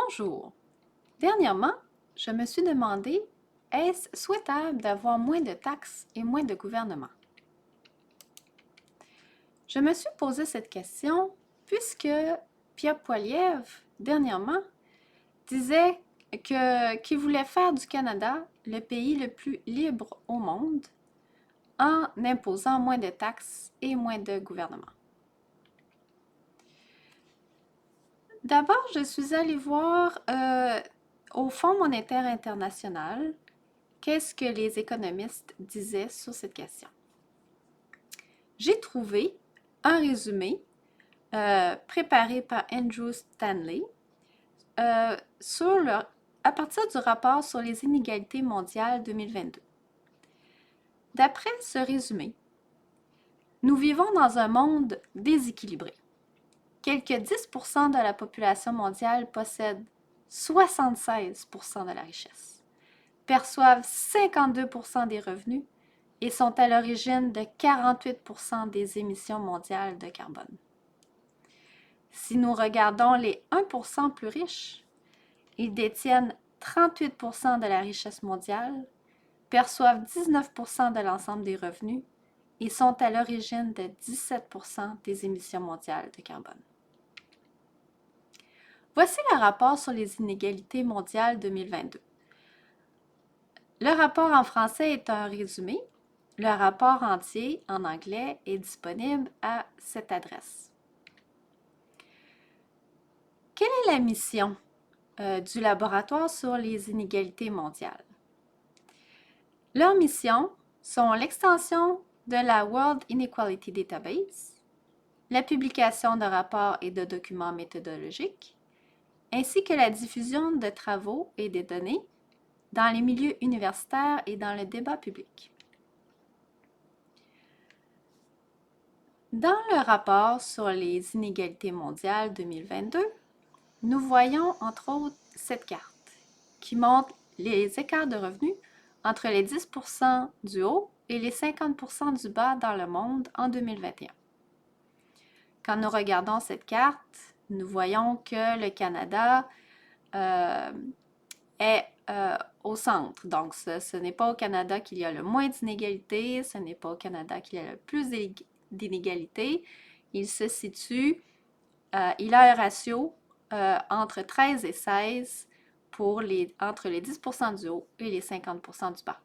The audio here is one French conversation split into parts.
Bonjour. Dernièrement, je me suis demandé, est-ce souhaitable d'avoir moins de taxes et moins de gouvernement? Je me suis posé cette question puisque Pierre Poilievre, dernièrement, disait qu'il voulait faire du Canada le pays le plus libre au monde en imposant moins de taxes et moins de gouvernement. D'abord, je suis allée voir au Fonds monétaire international qu'est-ce que les économistes disaient sur cette question. J'ai trouvé un résumé préparé par Andrew Stanley à partir du rapport sur les inégalités mondiales 2022. D'après ce résumé, nous vivons dans un monde déséquilibré. Quelques 10% de la population mondiale possèdent 76% de la richesse, perçoivent 52% des revenus et sont à l'origine de 48% des émissions mondiales de carbone. Si nous regardons les 1% plus riches, ils détiennent 38% de la richesse mondiale, perçoivent 19% de l'ensemble des revenus et sont à l'origine de 17% des émissions mondiales de carbone. Voici le rapport sur les inégalités mondiales 2022. Le rapport en français est un résumé. Le rapport entier en anglais est disponible à cette adresse. Quelle est la mission du laboratoire sur les inégalités mondiales? Leurs missions sont l'extension de la World Inequality Database, la publication de rapports et de documents méthodologiques, ainsi que la diffusion de travaux et de données dans les milieux universitaires et dans le débat public. Dans le rapport sur les inégalités mondiales 2022, nous voyons entre autres cette carte qui montre les écarts de revenus entre les 10% du haut et les 50% du bas dans le monde en 2021. Quand nous regardons cette carte, nous voyons que le Canada est au centre. Donc, ce n'est pas au Canada qu'il y a le moins d'inégalités, ce n'est pas au Canada qu'il y a le plus d'inégalités. Il se situe, il a un ratio entre 13 et 16 entre les 10% du haut et les 50% du bas.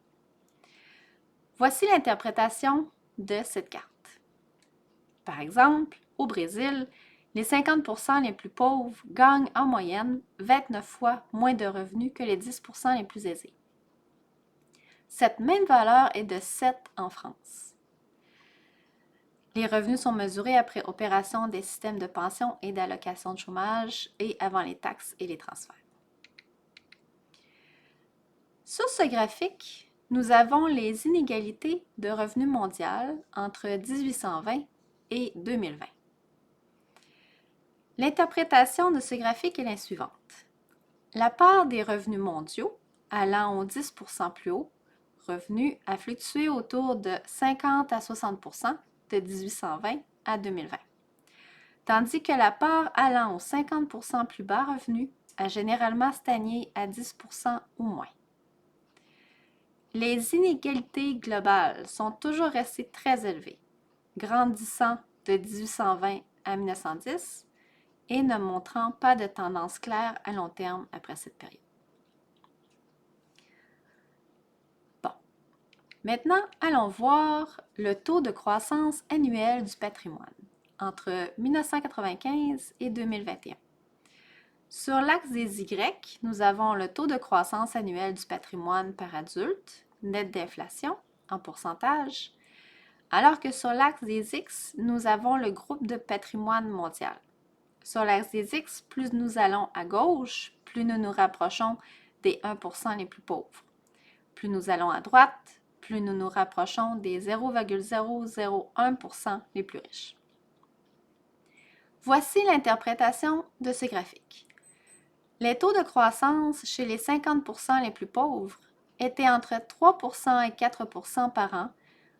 Voici l'interprétation de cette carte. Par exemple, au Brésil, les 50% les plus pauvres gagnent en moyenne 29 fois moins de revenus que les 10% les plus aisés. Cette même valeur est de 7 en France. Les revenus sont mesurés après opération des systèmes de pension et d'allocation de chômage et avant les taxes et les transferts. Sur ce graphique, nous avons les inégalités de revenus mondiales entre 1820 et 2020. L'interprétation de ce graphique est la suivante. La part des revenus mondiaux allant au 10% plus haut revenu a fluctué autour de 50 à 60% de 1820 à 2020, tandis que la part allant au 50% plus bas revenu a généralement stagné à 10% ou moins. Les inégalités globales sont toujours restées très élevées, grandissant de 1820 à 1910 et ne montrant pas de tendance claire à long terme après cette période. Bon, maintenant allons voir le taux de croissance annuel du patrimoine entre 1995 et 2021. Sur l'axe des Y, nous avons le taux de croissance annuel du patrimoine par adulte, net d'inflation, en pourcentage, alors que sur l'axe des X, nous avons le groupe de patrimoine mondial. Sur l'axe des X, plus nous allons à gauche, plus nous nous rapprochons des 1% les plus pauvres. Plus nous allons à droite, plus nous nous rapprochons des 0,001% les plus riches. Voici l'interprétation de ce graphique. Les taux de croissance chez les 50% les plus pauvres étaient entre 3% et 4% par an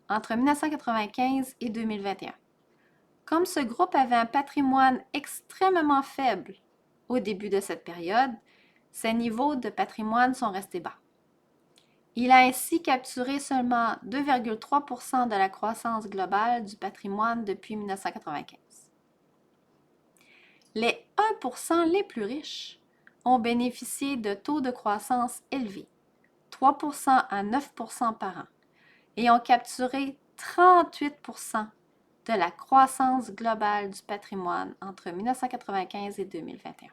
entre 1995 et 2021. Comme ce groupe avait un patrimoine extrêmement faible au début de cette période, ses niveaux de patrimoine sont restés bas. Il a ainsi capturé seulement 2,3% de la croissance globale du patrimoine depuis 1995. Les 1% les plus riches ont bénéficié de taux de croissance élevés, 3% à 9% par an, et ont capturé 38% de la croissance globale du patrimoine entre 1995 et 2021.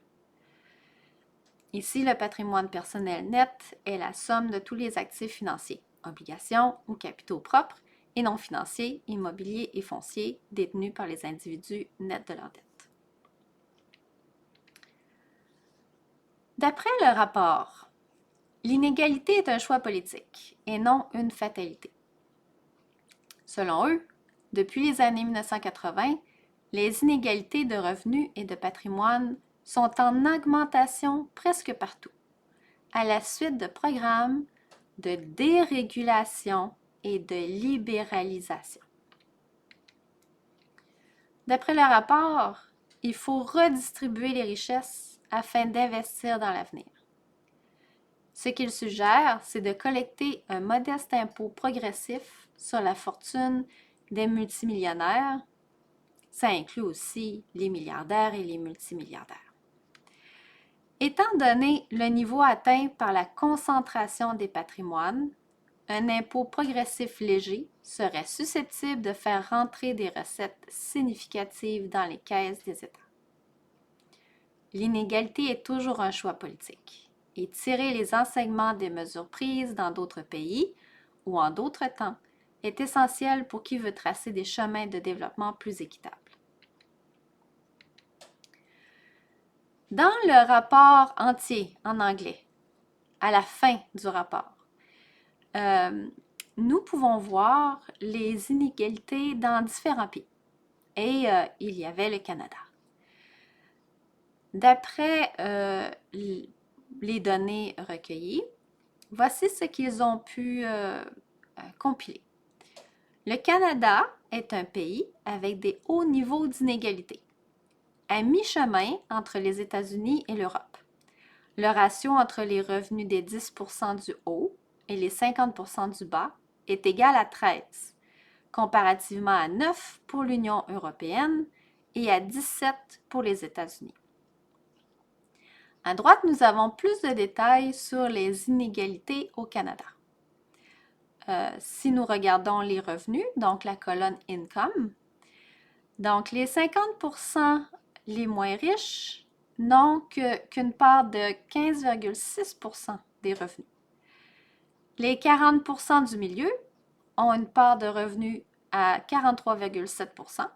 Ici, le patrimoine personnel net est la somme de tous les actifs financiers, obligations ou capitaux propres, et non financiers, immobiliers et fonciers détenus par les individus nets de leur dette. D'après le rapport, l'inégalité est un choix politique et non une fatalité. Selon eux, depuis les années 1980, les inégalités de revenus et de patrimoine sont en augmentation presque partout, à la suite de programmes de dérégulation et de libéralisation. D'après le rapport, il faut redistribuer les richesses afin d'investir dans l'avenir. Ce qu'il suggère, c'est de collecter un modeste impôt progressif sur la fortune des multimillionnaires. Ça inclut aussi les milliardaires et les multimilliardaires. Étant donné le niveau atteint par la concentration des patrimoines, un impôt progressif léger serait susceptible de faire rentrer des recettes significatives dans les caisses des États. L'inégalité est toujours un choix politique et tirer les enseignements des mesures prises dans d'autres pays ou en d'autres temps est essentiel pour qui veut tracer des chemins de développement plus équitables. Dans le rapport entier en anglais, à la fin du rapport, nous pouvons voir les inégalités dans différents pays. Et il y avait le Canada. D'après les données recueillies, voici ce qu'ils ont pu compiler. Le Canada est un pays avec des hauts niveaux d'inégalité, à mi-chemin entre les États-Unis et l'Europe. Le ratio entre les revenus des 10% du haut et les 50% du bas est égal à 13, comparativement à 9 pour l'Union européenne et à 17 pour les États-Unis. À droite, nous avons plus de détails sur les inégalités au Canada. Si nous regardons les revenus, donc la colonne Income, donc les 50% les moins riches n'ont qu'une part de 15,6% des revenus. Les 40% du milieu ont une part de revenus à 43,7%.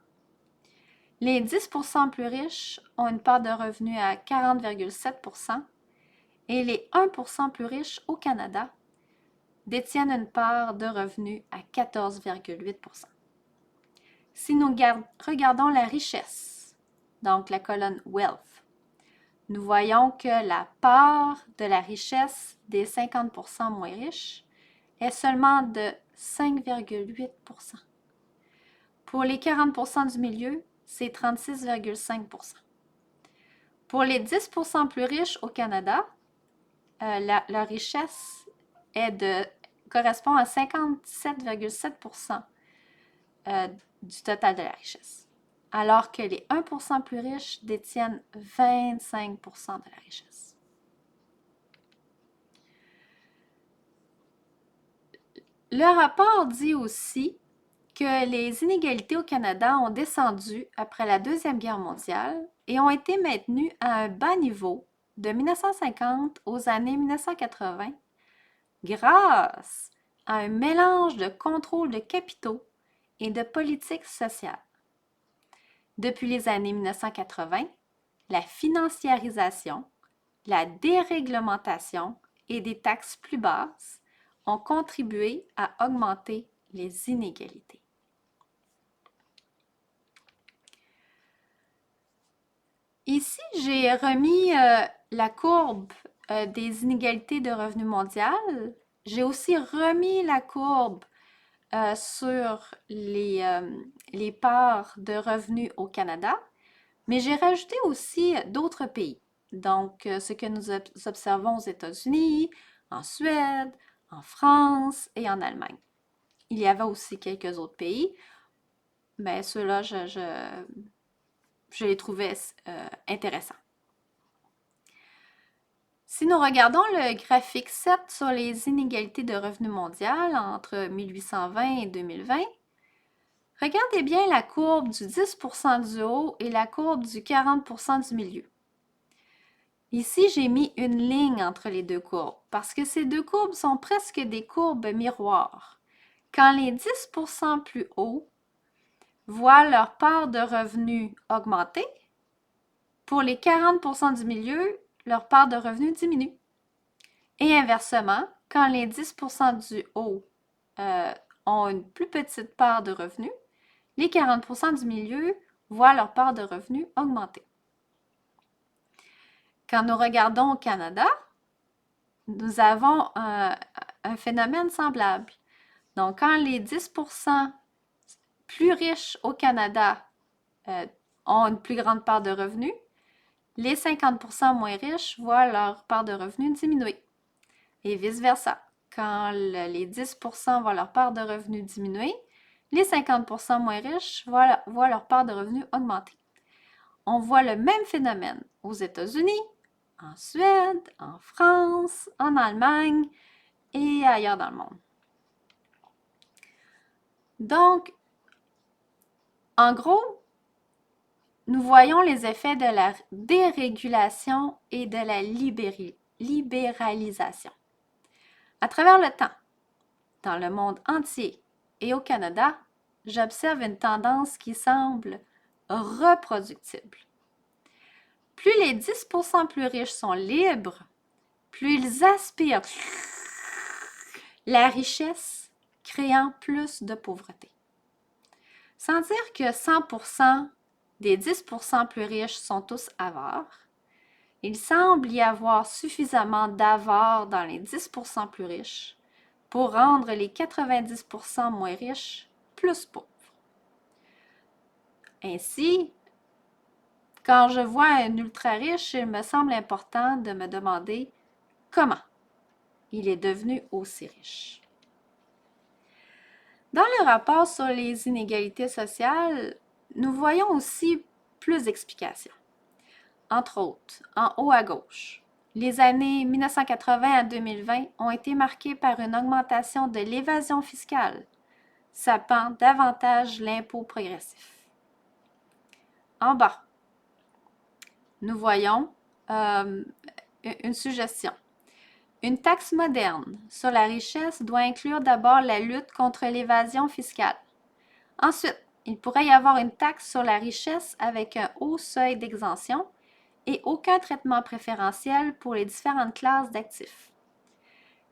Les 10% plus riches ont une part de revenus à 40,7% et les 1% plus riches au Canada détiennent une part de revenus à 14,8%. Si nous regardons la richesse, donc la colonne Wealth, nous voyons que la part de la richesse des 50% moins riches est seulement de 5,8%. Pour les 40% du milieu, c'est 36,5%. Pour les 10% plus riches au Canada, la richesse correspond à 57,7% du total de la richesse, alors que les 1% plus riches détiennent 25% de la richesse. Le rapport dit aussi que les inégalités au Canada ont descendu après la Deuxième Guerre mondiale et ont été maintenues à un bas niveau de 1950 aux années 1980 grâce à un mélange de contrôle de capitaux et de politique sociale. Depuis les années 1980, la financiarisation, la déréglementation et des taxes plus basses ont contribué à augmenter les inégalités. Ici, j'ai remis la courbe des inégalités de revenus mondiales. J'ai aussi remis la courbe sur les parts de revenus au Canada, mais j'ai rajouté aussi d'autres pays. Donc, ce que nous observons aux États-Unis, en Suède, en France et en Allemagne. Il y avait aussi quelques autres pays, mais ceux-là, je les trouvais intéressants. Si nous regardons le graphique 7 sur les inégalités de revenus mondiales entre 1820 et 2020, regardez bien la courbe du 10% du haut et la courbe du 40% du milieu. Ici, j'ai mis une ligne entre les deux courbes parce que ces deux courbes sont presque des courbes miroirs. Quand les 10% plus hauts voient leur part de revenus augmenter, pour les 40% du milieu, leur part de revenus diminue. Et inversement, quand les 10% du haut ont une plus petite part de revenus, les 40% du milieu voient leur part de revenus augmenter. Quand nous regardons au Canada, nous avons un phénomène semblable. Donc, quand les 10% plus riches au Canada ont une plus grande part de revenus, les 50% moins riches voient leur part de revenus diminuer. Et vice-versa. Quand les 10% voient leur part de revenus diminuer, les 50% moins riches voient leur part de revenus augmenter. On voit le même phénomène aux États-Unis, en Suède, en France, en Allemagne et ailleurs dans le monde. Donc, en gros, nous voyons les effets de la dérégulation et de la libéralisation. À travers le temps, dans le monde entier et au Canada, j'observe une tendance qui semble reproductible. Plus les 10% plus riches sont libres, plus ils aspirent la richesse, créant plus de pauvreté. Sans dire que 100% des 10% plus riches sont tous avares, il semble y avoir suffisamment d'avares dans les 10% plus riches pour rendre les 90% moins riches plus pauvres. Ainsi, quand je vois un ultra riche, il me semble important de me demander comment il est devenu aussi riche. Dans le rapport sur les inégalités sociales, nous voyons aussi plus d'explications. Entre autres, en haut à gauche, les années 1980 à 2020 ont été marquées par une augmentation de l'évasion fiscale, sapant davantage l'impôt progressif. En bas, nous voyons une suggestion. Une taxe moderne sur la richesse doit inclure d'abord la lutte contre l'évasion fiscale. Ensuite, il pourrait y avoir une taxe sur la richesse avec un haut seuil d'exemption et aucun traitement préférentiel pour les différentes classes d'actifs.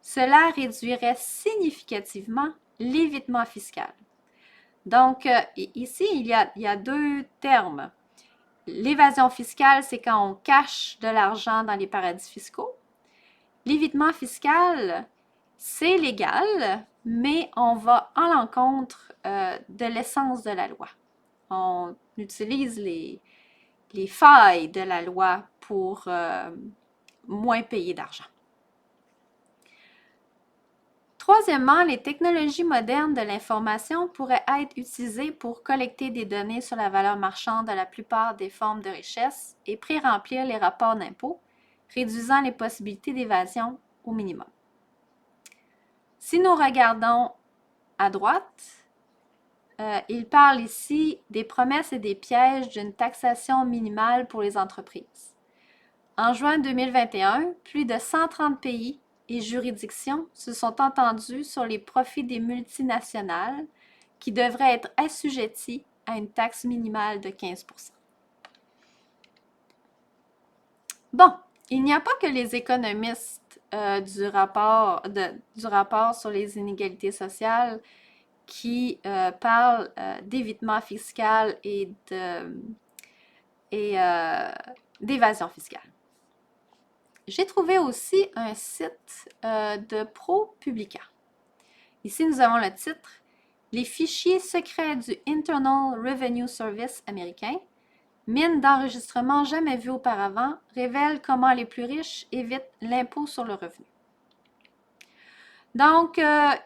Cela réduirait significativement l'évitement fiscal. Donc, ici, il y a deux termes. L'évasion fiscale, c'est quand on cache de l'argent dans les paradis fiscaux. L'évitement fiscal, c'est légal, mais on va à l'encontre de l'essence de la loi. On utilise les failles de la loi pour moins payer d'argent. Troisièmement, les technologies modernes de l'information pourraient être utilisées pour collecter des données sur la valeur marchande de la plupart des formes de richesse et pré-remplir les rapports d'impôt, réduisant les possibilités d'évasion au minimum. Si nous regardons à droite, il parle ici des promesses et des pièges d'une taxation minimale pour les entreprises. En juin 2021, plus de 130 pays et juridictions se sont entendus sur les profits des multinationales qui devraient être assujettis à une taxe minimale de 15%. Bon, il n'y a pas que les économistes du rapport sur les inégalités sociales qui parlent d'évitement fiscal et d'évasion fiscale. J'ai trouvé aussi un site de ProPublica. Ici, nous avons le titre « Les fichiers secrets du Internal Revenue Service américain, mine d'enregistrement jamais vue auparavant, révèle comment les plus riches évitent l'impôt sur le revenu. Donc,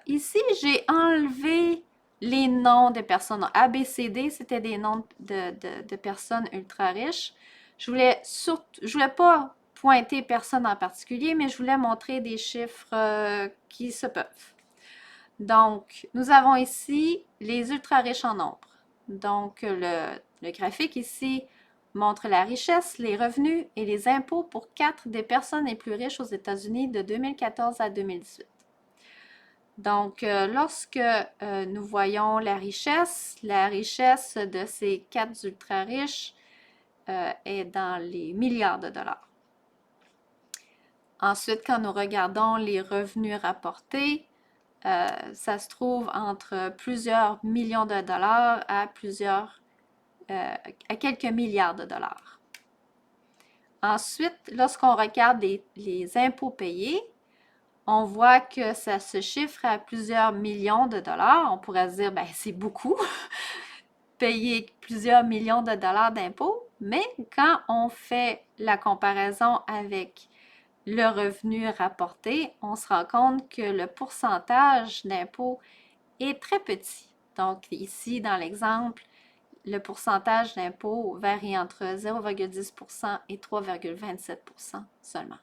ici, j'ai enlevé les noms des personnes. A, B, C, D, c'était des noms de personnes ultra riches. Je voulais pas pointer personne en particulier, mais je voulais montrer des chiffres qui se peuvent. Donc, nous avons ici les ultra riches en nombre. Donc, le graphique ici montre la richesse, les revenus et les impôts pour 4 des personnes les plus riches aux États-Unis de 2014 à 2018. Donc, lorsque nous voyons la richesse de ces 4 ultra riches est dans les milliards de dollars. Ensuite, quand nous regardons les revenus rapportés, ça se trouve entre plusieurs millions de dollars à quelques milliards de dollars. Ensuite, lorsqu'on regarde les impôts payés, on voit que ça se chiffre à plusieurs millions de dollars. On pourrait se dire, ben c'est beaucoup, payer plusieurs millions de dollars d'impôts, mais quand on fait la comparaison avec le revenu rapporté, on se rend compte que le pourcentage d'impôts est très petit. Donc ici, dans l'exemple, le pourcentage d'impôt varie entre 0,10% et 3,27% seulement.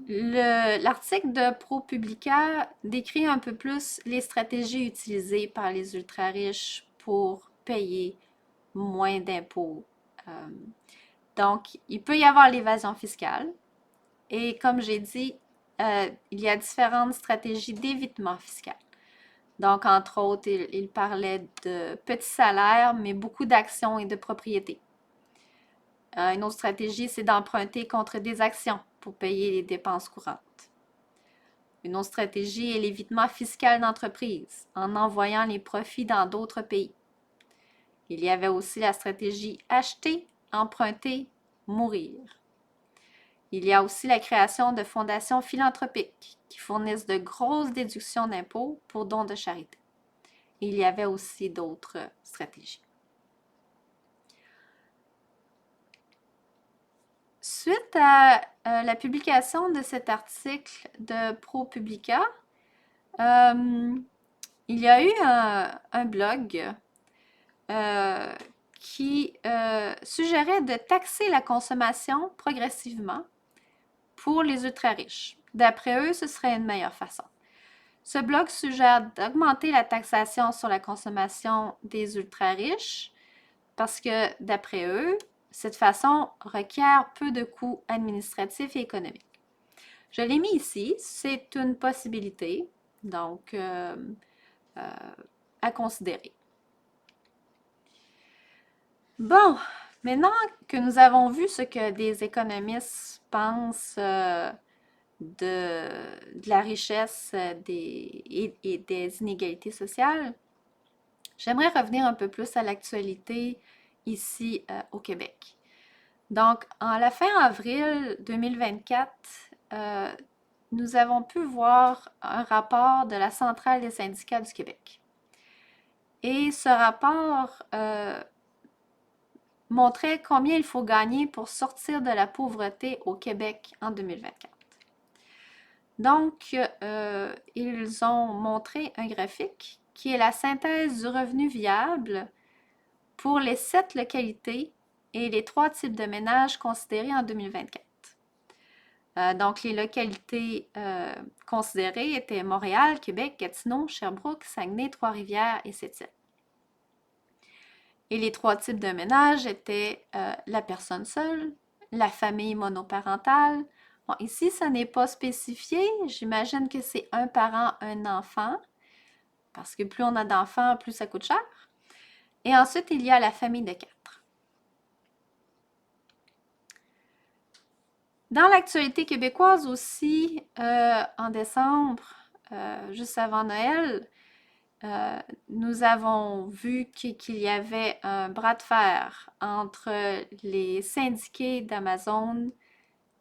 L'article de ProPublica décrit un peu plus les stratégies utilisées par les ultra-riches pour payer moins d'impôts. Donc, il peut y avoir l'évasion fiscale. Et comme j'ai dit, il y a différentes stratégies d'évitement fiscal. Donc, entre autres, il parlait de petits salaires, mais beaucoup d'actions et de propriétés. Une autre stratégie, c'est d'emprunter contre des actions pour payer les dépenses courantes. Une autre stratégie est l'évitement fiscal d'entreprise, en envoyant les profits dans d'autres pays. Il y avait aussi la stratégie acheter, emprunter, mourir. Il y a aussi la création de fondations philanthropiques qui fournissent de grosses déductions d'impôts pour dons de charité. Il y avait aussi d'autres stratégies. Suite à la publication de cet article de ProPublica, il y a eu un blog qui suggérait de taxer la consommation progressivement pour les ultra-riches. D'après eux, ce serait une meilleure façon. Ce blog suggère d'augmenter la taxation sur la consommation des ultra-riches parce que, d'après eux, cette façon requiert peu de coûts administratifs et économiques. Je l'ai mis ici, c'est une possibilité, donc à considérer. Bon, maintenant que nous avons vu ce que des économistes pensent de la richesse et des inégalités sociales, j'aimerais revenir un peu plus à l'actualité ici au Québec. Donc, en la fin avril 2024, nous avons pu voir un rapport de la Centrale des syndicats du Québec. Et ce rapport montrait combien il faut gagner pour sortir de la pauvreté au Québec en 2024. Donc, ils ont montré un graphique qui est la synthèse du revenu viable pour les 7 localités et les 3 types de ménages considérés en 2024. Donc, les localités considérées étaient Montréal, Québec, Gatineau, Sherbrooke, Saguenay, Trois-Rivières et Sept-Îles. Et les 3 types de ménages étaient la personne seule, la famille monoparentale. Bon, ici, ça n'est pas spécifié. J'imagine que c'est un parent, un enfant, parce que plus on a d'enfants, plus ça coûte cher. Et ensuite, il y a la famille de 4. Dans l'actualité québécoise aussi, en décembre, juste avant Noël, nous avons vu qu'il y avait un bras de fer entre les syndiqués d'Amazon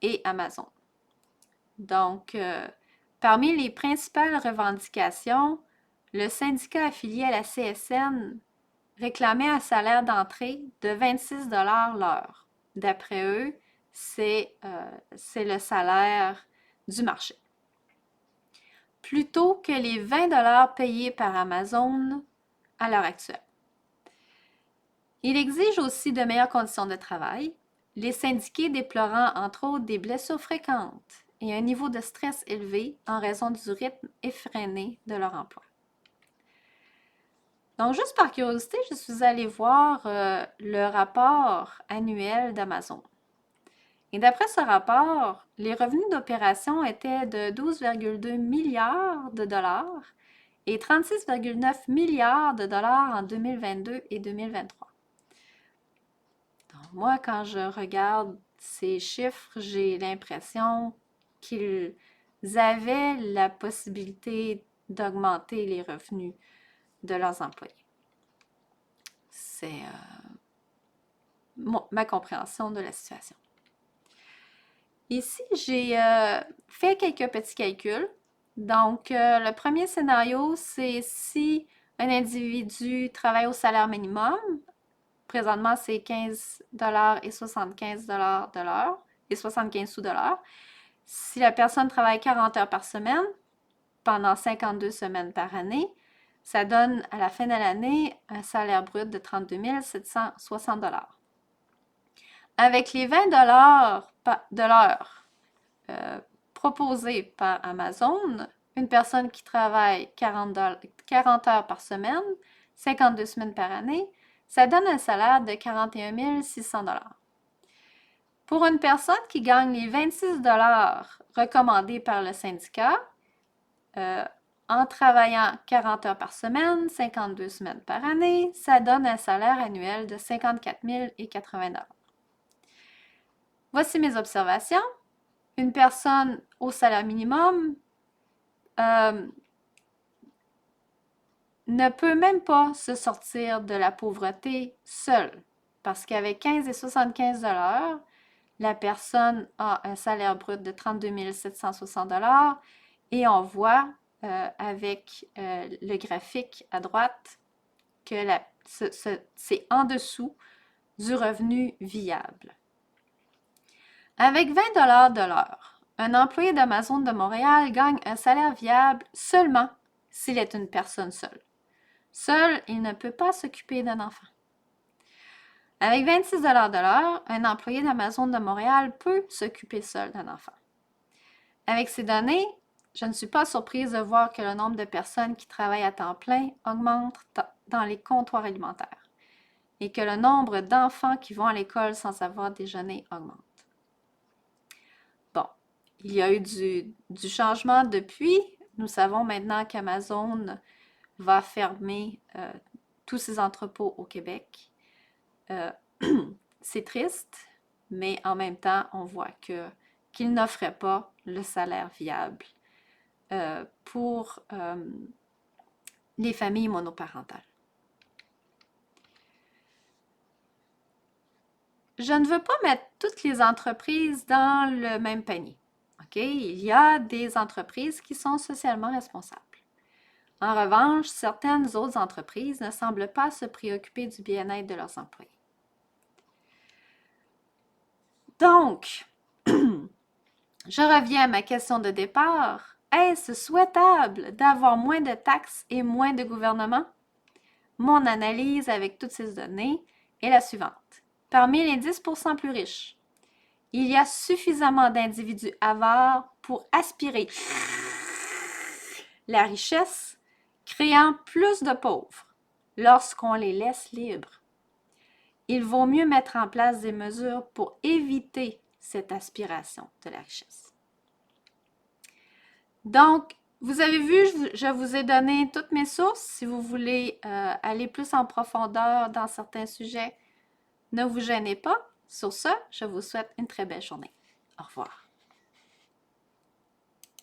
et Amazon. Donc, parmi les principales revendications, le syndicat affilié à la CSN réclamaient un salaire d'entrée de 26 l'heure. D'après eux, c'est le salaire du marché. Plutôt que les 20 payés par Amazon à l'heure actuelle. Il exige aussi de meilleures conditions de travail, les syndiqués déplorant entre autres des blessures fréquentes et un niveau de stress élevé en raison du rythme effréné de leur emploi. Donc, juste par curiosité, je suis allée voir le rapport annuel d'Amazon. Et d'après ce rapport, les revenus d'opération étaient de 12,2 milliards de dollars et 36,9 milliards de dollars en 2022 et 2023. Donc, moi, quand je regarde ces chiffres, j'ai l'impression qu'ils avaient la possibilité d'augmenter les revenus de leurs employés. C'est ma compréhension de la situation. Ici, j'ai fait quelques petits calculs. Donc, le premier scénario, c'est si un individu travaille au salaire minimum. Présentement, c'est 15 et 75 de l'heure et 75 sous de l'heure. Si la personne travaille 40 heures par semaine, pendant 52 semaines par année, ça donne à la fin de l'année un salaire brut de 32 760 $. Avec les 20 de l'heure proposés par Amazon, une personne qui travaille 40 heures par semaine, 52 semaines par année, ça donne un salaire de 41 600 $. Pour une personne qui gagne les 26 $ recommandés par le syndicat, en travaillant 40 heures par semaine, 52 semaines par année, ça donne un salaire annuel de 54 080 $. Voici mes observations. Une personne au salaire minimum ne peut même pas se sortir de la pauvreté seule, parce qu'avec 15 et 75 $, la personne a un salaire brut de 32 760 $ et on voit avec le graphique à droite que c'est en dessous du revenu viable. Avec 20 $ de l'heure, un employé d'Amazon de Montréal gagne un salaire viable seulement s'il est une personne seule. Seul, il ne peut pas s'occuper d'un enfant. Avec 26 $ de l'heure, un employé d'Amazon de Montréal peut s'occuper seul d'un enfant. Avec ces données, je ne suis pas surprise de voir que le nombre de personnes qui travaillent à temps plein augmente dans les comptoirs alimentaires et que le nombre d'enfants qui vont à l'école sans avoir déjeuné augmente. Bon, il y a eu du changement depuis. Nous savons maintenant qu'Amazon va fermer tous ses entrepôts au Québec. C'est triste, mais en même temps, on voit qu'il n'offrait pas le salaire viable pour les familles monoparentales. Je ne veux pas mettre toutes les entreprises dans le même panier. Okay? Il y a des entreprises qui sont socialement responsables. En revanche, certaines autres entreprises ne semblent pas se préoccuper du bien-être de leurs employés. Donc, je reviens à ma question de départ. Est-ce souhaitable d'avoir moins de taxes et moins de gouvernement? Mon analyse avec toutes ces données est la suivante. Parmi les 10% plus riches, il y a suffisamment d'individus avares pour aspirer la richesse, créant plus de pauvres lorsqu'on les laisse libres. Il vaut mieux mettre en place des mesures pour éviter cette aspiration de la richesse. Donc, vous avez vu, je vous ai donné toutes mes sources. Si vous voulez aller plus en profondeur dans certains sujets, ne vous gênez pas. Sur ce, je vous souhaite une très belle journée. Au revoir.